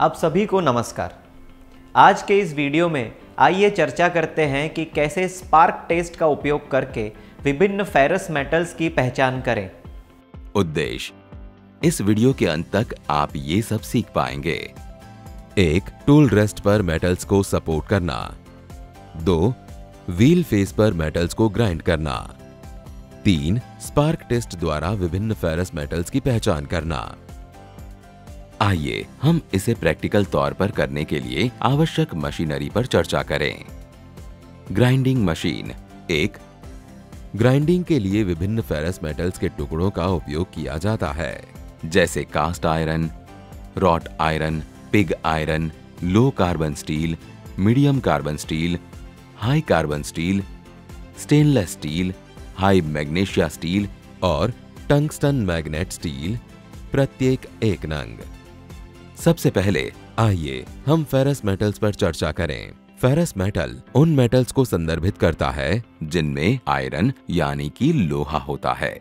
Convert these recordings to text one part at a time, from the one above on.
आप सभी को नमस्कार। आज के इस वीडियो में आइए चर्चा करते हैं कि कैसे स्पार्क टेस्ट का उपयोग करके विभिन्न फेरस मेटल्स की पहचान करें। उद्देश्य: इस वीडियो के अंत तक आप ये सब सीख पाएंगे। 1. टूल रेस्ट पर मेटल्स को सपोर्ट करना। 2. व्हील फेस पर मेटल्स को ग्राइंड करना। 3. स्पार्क टेस्ट द्वारा विभिन्न फेरस मेटल्स की पहचान करना। आइए हम इसे प्रैक्टिकल तौर पर करने के लिए आवश्यक मशीनरी पर चर्चा करें। Grinding machine. 1. ग्राइंडिंग के लिए विभिन्न फेरस मेटल्स के टुकड़ों का उपयोग किया जाता है, जैसे cast iron, wrought iron, pig iron, low carbon steel, medium carbon steel, high carbon steel, stainless steel, high magnesia steel और टंगस्टन मैग्नेट स्टील, प्रत्येक 1 नंग। सबसे पहले आइए हम फेरस मेटल्स पर चर्चा करें। फेरस मेटल उन मेटल्स को संदर्भित करता है जिनमें आयरन यानी कि लोहा होता है।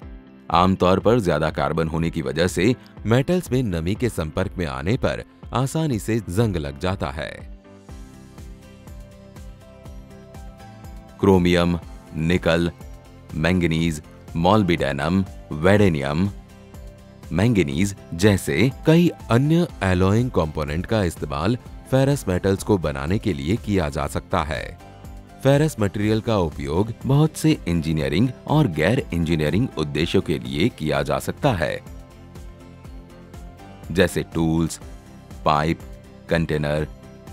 आमतौर पर ज्यादा कार्बन होने की वजह से मेटल्स में नमी के संपर्क में आने पर आसानी से जंग लग जाता है। क्रोमियम, निकल, मैंगनीज, मॉल्बिडेनम, वेडेनियम, मैंगनीज जैसे कई अन्य एलॉइंग कंपोनेंट का इस्तेमाल फेरस मेटल्स को बनाने के लिए किया जा सकता है। फेरस मटेरियल का उपयोग बहुत से इंजीनियरिंग और गैर इंजीनियरिंग उद्देश्यों के लिए किया जा सकता है, जैसे टूल्स, पाइप, कंटेनर,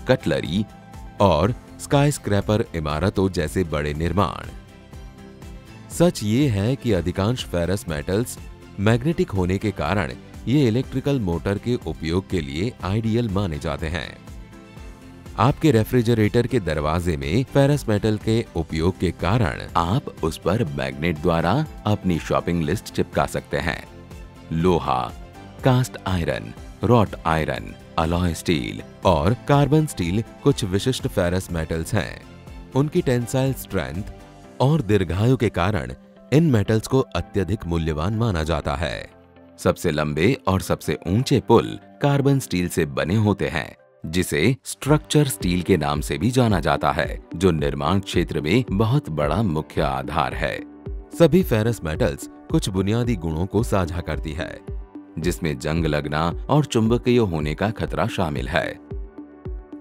कटलरी और स्काईस्क्रैपर इमारतों जैसे बड़े निर्माण। सच ये है कि अधिकांश फेरस मेटल्स मैग्नेटिक होने के कारण ये इलेक्ट्रिकल मोटर के उपयोग के लिए आइडियल माने जाते हैं। आपके रेफ्रिजरेटर के दरवाजे में फेरस मेटल के उपयोग के कारण आप उस पर मैग्नेट द्वारा अपनी शॉपिंग लिस्ट चिपका सकते हैं। लोहा, cast iron, wrought iron, alloy steel और कार्बन स्टील कुछ विशिष्ट फेरस मेटल्स हैं। उनकी टेंसाइल स्ट्रेंथ और दीर्घायु के कारण इन मेटल्स को अत्यधिक मूल्यवान माना जाता है। सबसे लंबे और सबसे ऊंचे पुल कार्बन स्टील से बने होते हैं, जिसे स्ट्रक्चर स्टील के नाम से भी जाना जाता है, जो निर्माण क्षेत्र में बहुत बड़ा मुख्य आधार है। सभी फेरस मेटल्स कुछ बुनियादी गुणों को साझा करती है, जिसमें जंग लगना और चुंबकीय होने का खतरा शामिल है।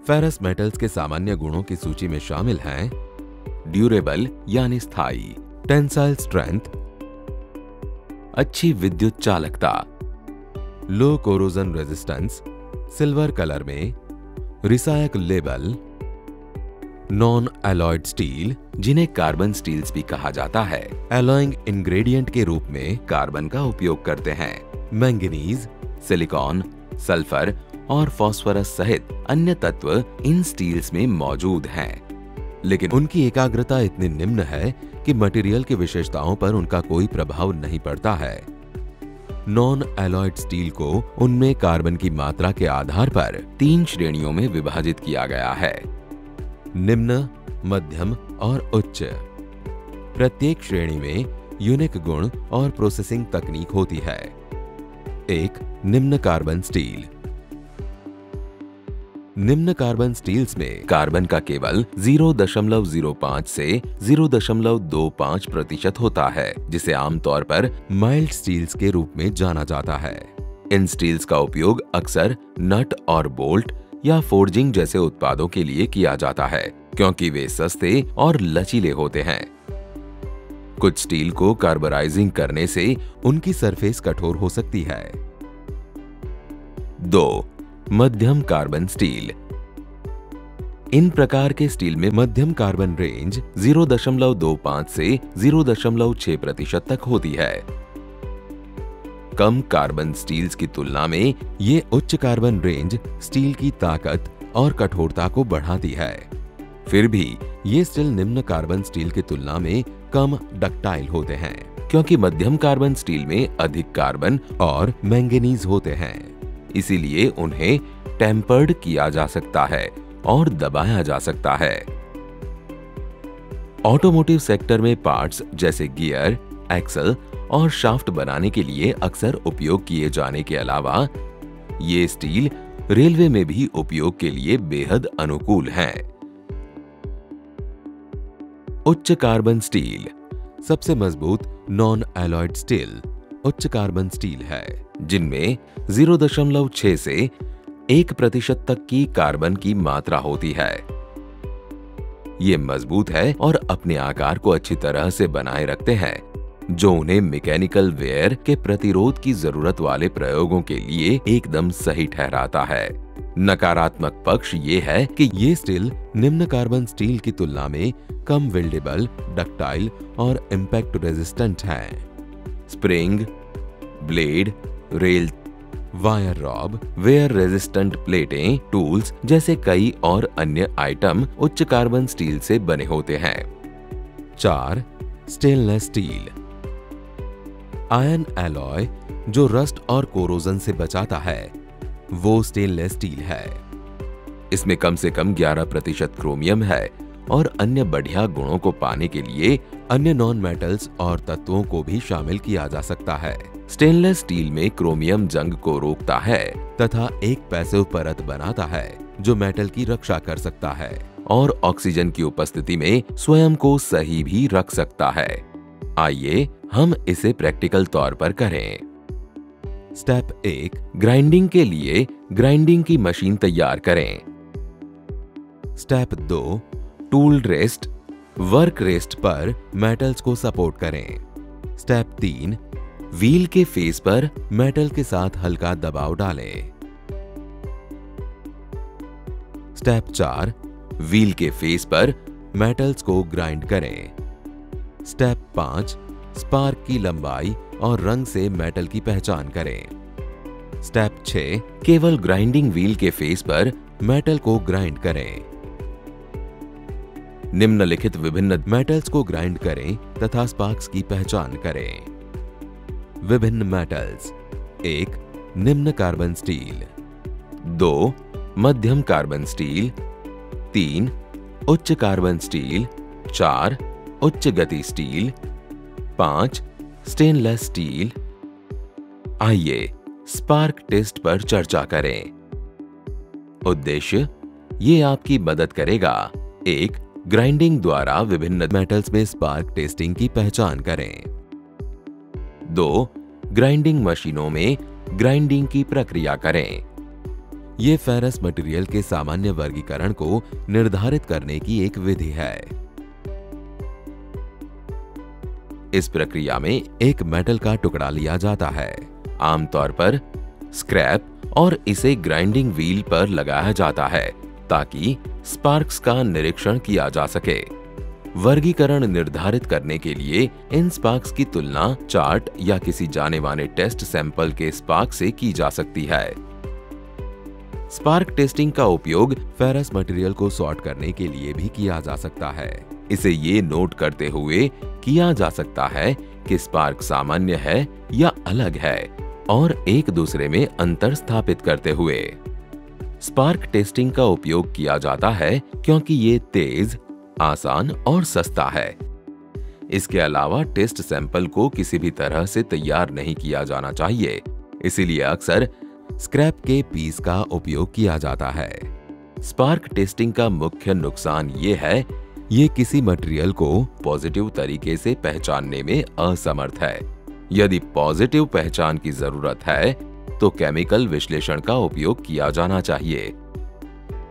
फेरस मेटल्स के सामान्य गुणों की सूची में शामिल हैं ड्यूरेबल यानी स्थायी, टेंसाइल स्ट्रेंथ, अच्छी विद्युत चालकता, लो कोरोजन रेजिस्टेंस, सिल्वर कलर में, रिसाइक्लेबल, नॉन एलॉयड स्टील जिन्हें कार्बन स्टील्स भी कहा जाता है, एलॉइंग इंग्रेडिएंट के रूप में कार्बन का उपयोग करते हैं। मैंगनीज, सिलिकॉन, सल्फर और फास्फोरस सहित अन्य तत्व इन स्टील्स में मौजूद हैं, लेकिन उनकी एकाग्रता इतनी निम्न है कि मटेरियल की विशेषताओं पर उनका कोई प्रभाव नहीं पड़ता है। नॉन एलॉयड स्टील को उनमें कार्बन की मात्रा के आधार पर 3 श्रेणियों में विभाजित किया गया है: निम्न, मध्यम और उच्च। प्रत्येक श्रेणी में यूनिक गुण और प्रोसेसिंग तकनीक होती है। 1. निम्न कार्बन स्टील। निम्न कार्बन स्टील्स में कार्बन का केवल 0.05 से 0.25% होता है, जिसे आमतौर पर माइल्ड स्टील्स के रूप में जाना जाता है। इन स्टील्स का उपयोग अक्सर नट और बोल्ट या फोर्जिंग जैसे उत्पादों के लिए किया जाता है, क्योंकि वे सस्ते और लचीले होते हैं। कुछ स्टील को कार्बराइजिंग करने से उनकी सरफेस कठोर हो सकती है। 2. मध्यम कार्बन स्टील। इन प्रकार के स्टील में मध्यम कार्बन रेंज 0.25 से 0.6% तक होती है। कम कार्बन स्टील्स की तुलना में ये उच्च कार्बन रेंज स्टील की ताकत और कठोरता को बढ़ाती है। फिर भी ये स्टील निम्न कार्बन स्टील की तुलना में कम डक्टाइल होते हैं, क्योंकि मध्यम कार्बन स्टील में अधिक कार्बन और मैंगनीज होते हैं। इसीलिए उन्हें टेम्पर्ड किया जा सकता है और दबाया जा सकता है। ऑटोमोटिव सेक्टर में पार्ट्स जैसे गियर, एक्सल और शाफ्ट बनाने के लिए अक्सर उपयोग किए जाने के अलावा ये स्टील रेलवे में भी उपयोग के लिए बेहद अनुकूल हैं। उच्च कार्बन स्टील सबसे मजबूत नॉन एलॉयड स्टील उच्च कार्बन स्टील है, जिनमें 0.6 से 1% तक की कार्बन की मात्रा होती है। ये मजबूत है और अपने आकार को अच्छी तरह से बनाए रखते हैं, जो उन्हें मैकेनिकल वेयर के प्रतिरोध की जरूरत वाले प्रयोगों के लिए एकदम सही ठहराता है। नकारात्मक पक्ष ये है कि ये स्टील निम्न कार्बन स्टील की तुलना में कम वेल्डेबल, डक्टाइल और इम्पैक्ट रेजिस्टेंट हैं। Spring, blade, rail, wire rope, wear resistant प्लेटें, टूल्स जैसे कई और अन्य आइटम उच्च कार्बन स्टील से बने होते हैं। 4. स्टेनलेस स्टील आयरन एलॉय जो रस्ट और कोरोजन से बचाता है, वो स्टेनलेस स्टील है। इसमें कम से कम 11% क्रोमियम है और अन्य बढ़िया गुणों को पाने के लिए अन्य नॉन मेटल्स और तत्वों को भी शामिल किया जा सकता है। स्टेनलेस स्टील में क्रोमियम जंग को रोकता है तथा एक पैसिव परत बनाता है जो मेटल की रक्षा कर सकता है और ऑक्सीजन की उपस्थिति में स्वयं को सही भी रख सकता है। आइए हम इसे प्रैक्टिकल तौर पर करें। स्टेप 1, ग्राइंडिंग के लिए ग्राइंडिंग की मशीन तैयार करें। Step 2, tool rest, work rest पर मेटल्स को सपोर्ट करें। स्टेप 3, व्हील के फेस पर मेटल के साथ हल्का दबाव डालें। स्टेप 4, व्हील के फेस पर मेटल्स को ग्राइंड करें। स्टेप 5, स्पार्क की लंबाई और रंग से मेटल की पहचान करें। स्टेप 6, केवल ग्राइंडिंग व्हील के फेस पर मेटल को ग्राइंड करें। निम्नलिखित विभिन्न मेटल्स को ग्राइंड करें तथा स्पार्क्स की पहचान करें। विभिन्न मेटल्स: 1. निम्न कार्बन स्टील, 2. मध्यम कार्बन स्टील, 3. उच्च कार्बन स्टील, 4. उच्च गति स्टील, 5. Stainless steel. आइए स्पार्क टेस्ट पर चर्चा करें। उद्देश्य: ये आपकी मदद करेगा 1. ग्राइंडिंग द्वारा विभिन्न मेटल्स में स्पार्क टेस्टिंग की पहचान करें। 2. ग्राइंडिंग मशीनों में ग्राइंडिंग की प्रक्रिया करें। ये फेरस मटेरियल के सामान्य वर्गीकरण को निर्धारित करने की एक विधि है। इस प्रक्रिया में एक मेटल का टुकड़ा लिया जाता है, आमतौर पर स्क्रैप, और इसे ग्राइंडिंग व्हील पर लगाया जाता है ताकि स्पार्क्स का निरीक्षण किया जा सके। वर्गीकरण निर्धारित करने के लिए इन स्पार्क्स की तुलना चार्ट या किसी जाने माने टेस्ट सैंपल के स्पार्क से की जा सकती है। स्पार्क टेस्टिंग का उपयोग फेरस मटेरियल को सॉर्ट करने के लिए भी किया जा सकता है। इसे ये नोट करते हुए किया जा सकता है कि स्पार्क सामान्य है या अलग है, और एक दूसरे में अंतर स्थापित करते हुए। स्पार्क टेस्टिंग का उपयोग किया जाता है क्योंकि ये तेज, आसान और सस्ता है। इसके अलावा टेस्ट सैंपल को किसी भी तरह से तैयार नहीं किया जाना चाहिए, इसीलिए अक्सर स्क्रैप के पीस का उपयोग किया जाता है। स्पार्क टेस्टिंग का मुख्य नुकसान ये है, ये किसी मटेरियल को पॉजिटिव तरीके से पहचानने में असमर्थ है। यदि पॉजिटिव पहचान की जरूरत है तो केमिकल विश्लेषण का उपयोग किया जाना चाहिए।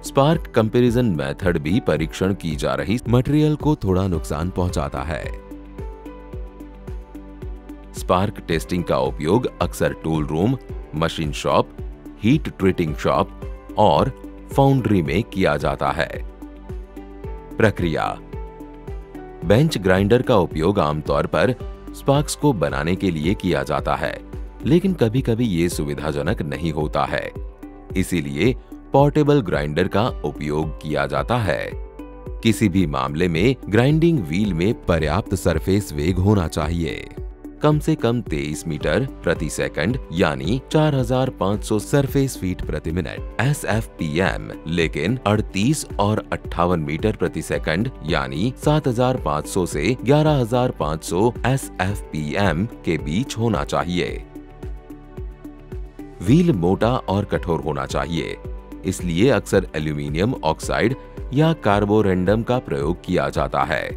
स्पार्क कंपैरिजन मेथड भी परीक्षण की जा रही मटेरियल को थोड़ा नुकसान पहुंचाता है। स्पार्क टेस्टिंग का उपयोग अक्सर tool room, machine shop, heat treating shop और फाउंड्री में किया जाता है। प्रक्रिया: बेंच ग्राइंडर का उपयोग आमतौर पर स्पार्क्स को बनाने के लिए किया जाता है, लेकिन कभी-कभी ये सुविधाजनक नहीं होता है, इसीलिए पोर्टेबल ग्राइंडर का उपयोग किया जाता है। किसी भी मामले में ग्राइंडिंग व्हील में पर्याप्त सरफेस वेग होना चाहिए, कम से कम 23 मीटर प्रति सेकंड यानी 4500 सरफेस फीट प्रति मिनट SFPM, लेकिन 38 और 58 मीटर प्रति सेकंड यानी 7500 से 11500 SFPM के बीच होना चाहिए। व्हील मोटा और कठोर होना चाहिए, इसलिए अक्सर एल्यूमीनियम ऑक्साइड या कार्बोरेंडम का प्रयोग किया जाता है।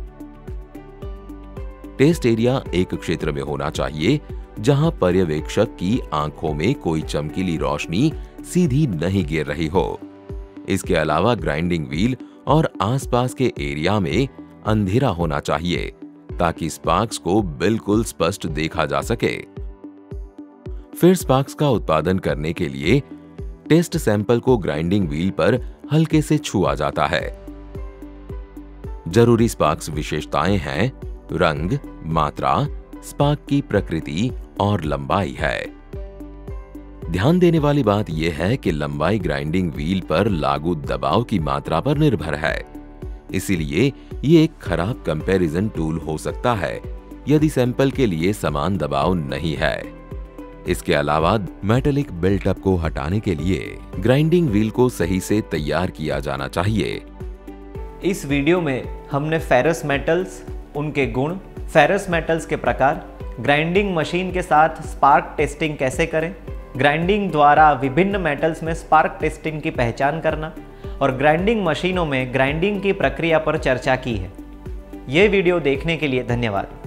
टेस्ट एरिया एक क्षेत्र में होना चाहिए जहां पर्यवेक्षक की आंखों में कोई चमकीली रोशनी सीधी नहीं गिर रही हो। इसके अलावा ग्राइंडिंग व्हील और आसपास के एरिया में अंधेरा होना चाहिए ताकि स्पार्क्स को बिल्कुल स्पष्ट देखा जा सके। फिर स्पार्क्स का उत्पादन करने के लिए टेस्ट सैंपल को ग्राइंडिंग व्हील पर हल्के से छुआ जाता है। जरूरी स्पार्क्स विशेषताएं हैं रंग, मात्रा, स्पार्क की प्रकृति और लंबाई है। ध्यान देने वाली बात यह है कि लंबाई ग्राइंडिंग व्हील पर लागू दबाव की मात्रा पर निर्भर है, इसीलिए ये एक खराब कंपैरिजन टूल हो सकता है यदि सैंपल के लिए समान दबाव नहीं है। इसके अलावा मेटेलिक बिल्टअप को हटाने के लिए ग्राइंडिंग व्हील को सही से तैयार किया जाना चाहिए। इस वीडियो में हमने फेरस मेटल्स, उनके गुण, फेरस मेटल्स के प्रकार, ग्राइंडिंग मशीन के साथ स्पार्क टेस्टिंग कैसे करें, ग्राइंडिंग द्वारा विभिन्न मेटल्स में स्पार्क टेस्टिंग की पहचान करना और ग्राइंडिंग मशीनों में ग्राइंडिंग की प्रक्रिया पर चर्चा की है। ये वीडियो देखने के लिए धन्यवाद।